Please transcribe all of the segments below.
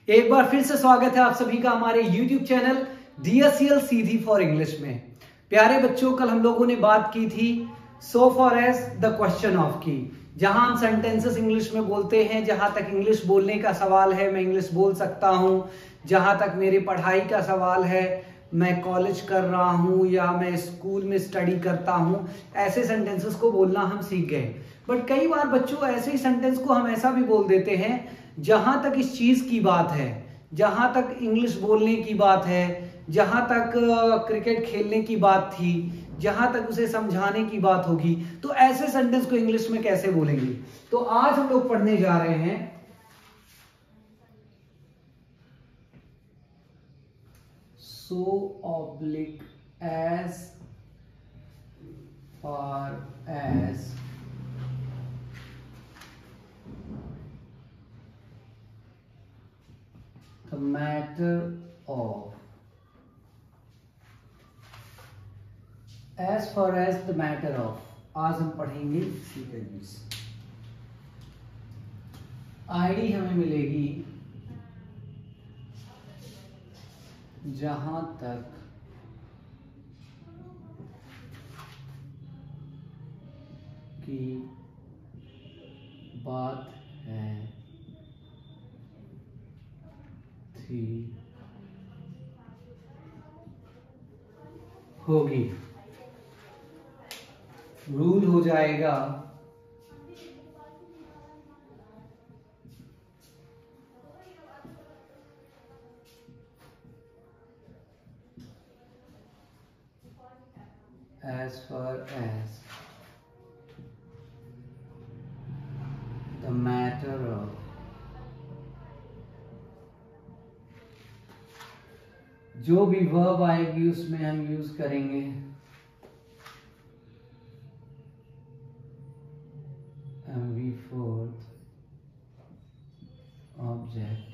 एक बार फिर से स्वागत है आप सभी का हमारे YouTube channel DSCL Sidhi for English में। प्यारे बच्चों, कल हम लोगों ने बात की थी so far as the question of की, जहां हम सेंटेंसेस इंग्लिश में बोलते हैं। जहां तक इंग्लिश बोलने का सवाल है, मैं इंग्लिश बोल सकता हूं। जहां तक मेरी पढ़ाई का सवाल है, मैं कॉलेज कर रहा हूं या मैं स्कूल में स्टडी करता हूं, ऐसे सेंटेंसेस को बोलना हम सीख गए। बट कई बार बच्चों ऐसे ही सेंटेंस को हम ऐसा भी बोल देते हैं, जहां तक इस चीज की बात है, जहां तक इंग्लिश बोलने की बात है, जहां तक क्रिकेट खेलने की बात थी, जहां तक उसे समझाने की बात होगी, तो ऐसे सेंटेंस को इंग्लिश में कैसे बोलेंगे। तो आज हम लोग पढ़ने जा रहे हैं so oblique as far as the matter of as far as the matter of आज हम पढ़ेंगे सीक्वेंस। आईडी हमें मिलेगी जहां तक की बात है थी होगी। रूल हो जाएगा as far as the matter of जो भी वर्ब आएगी उसमें हम यूज करेंगे MV4 ऑब्जेक्ट,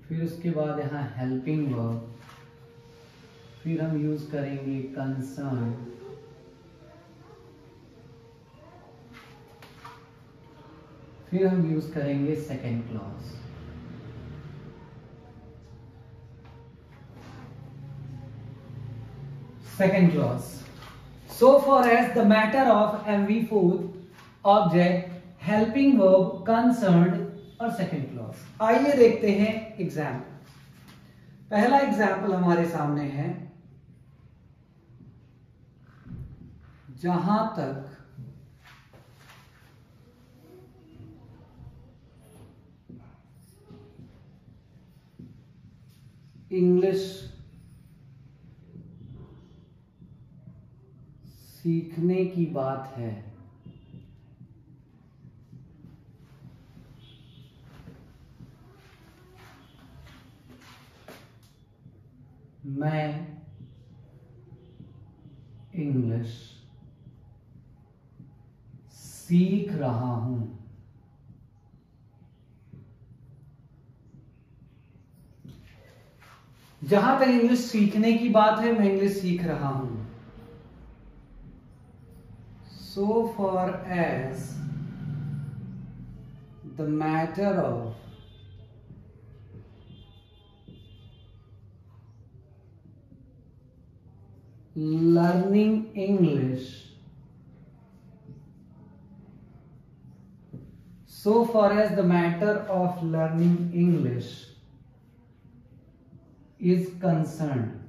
फिर उसके बाद यहाँ हेल्पिंग वर्ब, फिर हम यूज करेंगे कंसर्न, फिर हम यूज करेंगे second clause. Second clause, so far as the matter of MV4 object, helping verb, concerned और सेकेंड क्लॉज। आइए देखते हैं एग्जाम्पल। पहला एग्जाम्पल हमारे सामने है, जहां तक इंग्लिश सीखने की बात है, मैं इंग्लिश सीख रहा हूं। जहां तक इंग्लिश सीखने की बात है, मैं इंग्लिश सीख रहा हूं। So far as the matter of learning English, so far as the matter of learning English is concerned,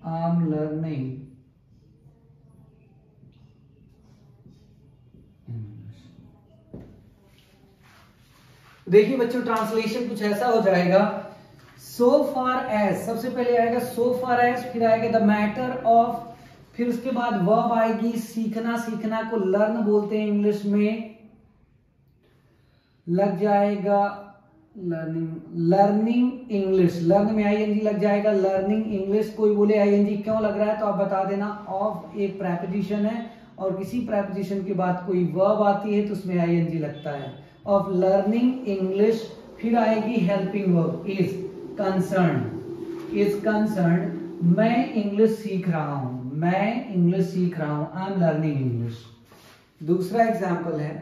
I am learning देखिए बच्चों, ट्रांसलेशन कुछ ऐसा हो जाएगा, सो फार एज, सबसे पहले आएगा सो फार एज, फिर आएगा द मैटर ऑफ, फिर उसके बाद वर्ब आएगी सीखना। सीखना को लर्न बोलते हैं इंग्लिश में, लग जाएगा लर्निंग इंग्लिश, लर्न में ING लग जाएगा, लर्निंग इंग्लिश। कोई बोले ING क्यों लग रहा है तो आप बता देना, ऑफ एक प्रेपोजिशन है और किसी प्रेपोजिशन के बाद कोई वर्ब आती है तो उसमें ING लगता है। ऑफ लर्निंग इंग्लिश, फिर आएगी हेल्पिंग वर्ब इज कंसर्न, मैं इंग्लिश सीख रहा हूं, मैं इंग्लिश सीख रहा हूं, आई एम लर्निंग इंग्लिश। दूसरा एग्जाम्पल है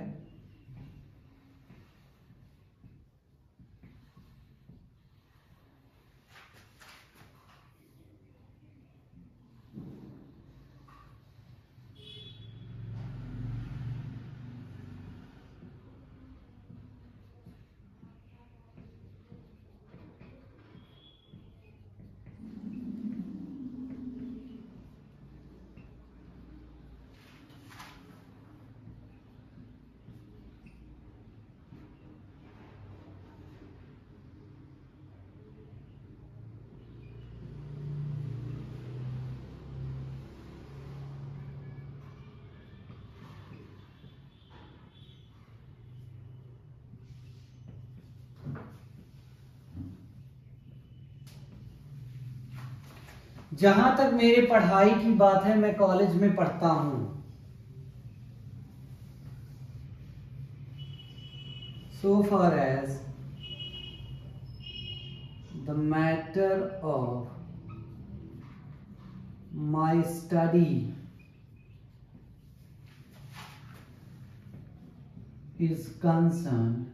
जहां तक मेरे पढ़ाई की बात है मैं कॉलेज में पढ़ता हूं। So far as the matter of my study is concerned,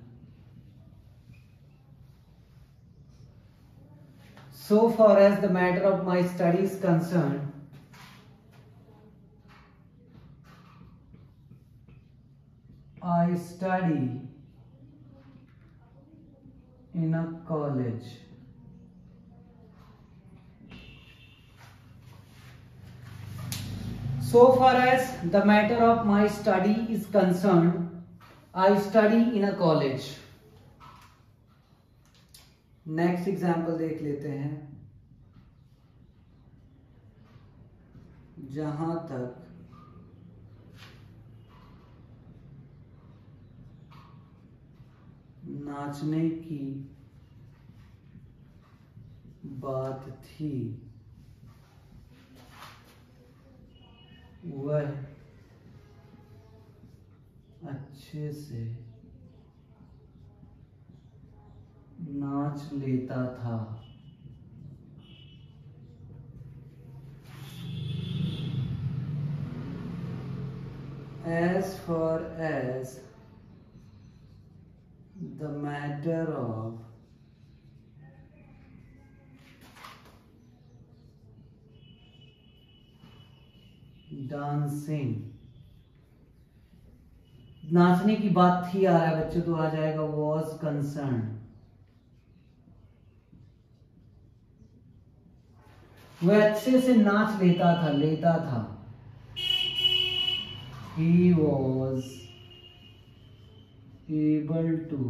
so far as the matter of my study is concerned, I study in a college. So far as the matter of my study is concerned, I study in a college. Next example देख लेते हैं। जहां तक नाचने की बात थी वह अच्छे से नाच लेता था। As far as the matter of dancing, नाचने की बात थी आ रहा है बच्चों, तो आ जाएगा was concerned। वह अच्छे से नाच लेता था। He was able to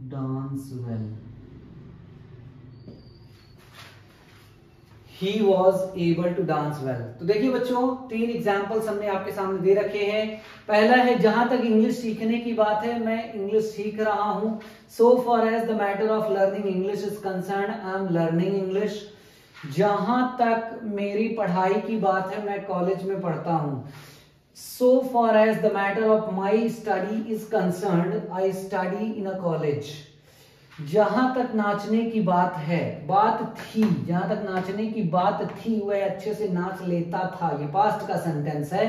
dance well. He was able to dance well। तो देखिए बच्चों, 3 एग्जाम्पल्स हमने आपके सामने दे रखे हैं। पहला है जहां तक इंग्लिश सीखने की बात है मैं इंग्लिश सीख रहा हूं। So far as the matter of learning English is concerned, I am learning English। जहां तक मेरी पढ़ाई की बात है मैं कॉलेज में पढ़ता हूं। So far as the matter of my study is concerned, I study in a college। जहां तक नाचने की बात है, बात थी, जहां तक नाचने की बात थी वह अच्छे से नाच लेता था, ये पास्ट का सेंटेंस है।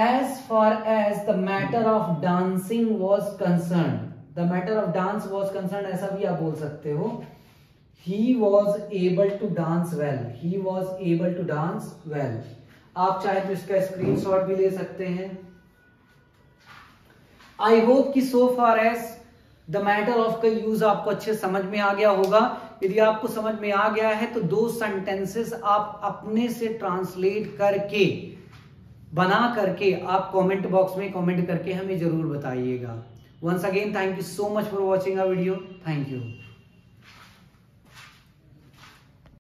As far as the matter of dancing was concerned, the matter of dance was concerned, ऐसा भी आप बोल सकते हो। He was able to dance well। He was able to dance well। आप चाहे तो इसका स्क्रीनशॉट भी ले सकते हैं। आई होप कि so far as the matter of का यूज आपको अच्छे समझ में आ गया होगा। यदि आपको समझ में आ गया है तो 2 सेंटेंसेस आप अपने से ट्रांसलेट करके बना करके आप कमेंट बॉक्स में कमेंट करके हमें जरूर बताइएगा। Once again thank you so much for watching our video. Thank you.